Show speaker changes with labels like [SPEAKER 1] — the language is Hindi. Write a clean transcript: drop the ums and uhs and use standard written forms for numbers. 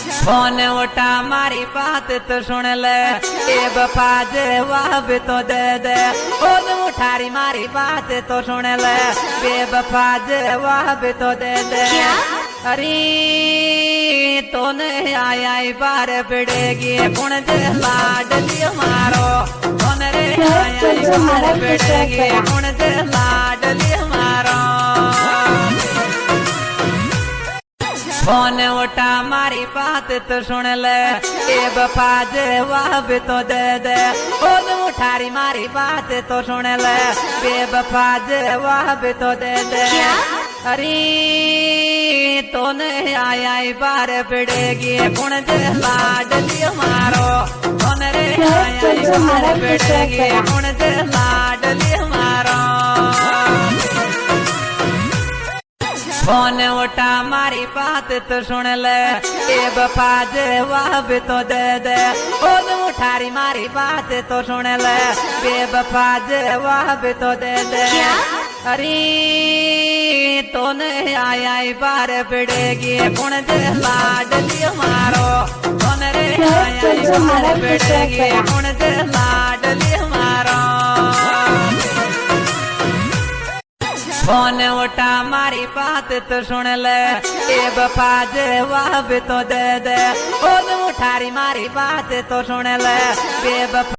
[SPEAKER 1] फोन उठा मारी बात तो सुन ले, ए बफा जवाब तो दे दे। फोन उठारी मारी बात तो सुन ले, बेवफा जवाब तो दे दे। अरे तोने आया बार बिड़ेगी कुण दे लाडली मारो, तोने रे आया बार बिड़ेगी कुण दे लाडली मारो। फोन उठा मारी बात तो सुन ले, ए बफा जवाब तो दे दे। फोन उठारी मारी बात तो सुन ले, बेवफा जवाब तो दे दे। अरे तोने आया बार बिड़ेगी कुण दे लाडली मारो, तोने रे आया बार बिड़ेगी कुण दे लाडली मारो। फोन उठा मारी बात तो सुन ले, ए बफा जवाब तो दे दे। फोन उठारी मारी बात तो सुन ले, बेवफा जवाब तो दे दे। अरे तोने आया बार बिड़ेगी कुण दे लाडली मारो, तोने रे आया बार बिड़ेगी कुण दे लाडली मारो। फोन उठा मारी बात तो सुन ले, ए बफा जवाब तो दे दे। फोन उठारी मारी बात तो सुन ले, बेवफा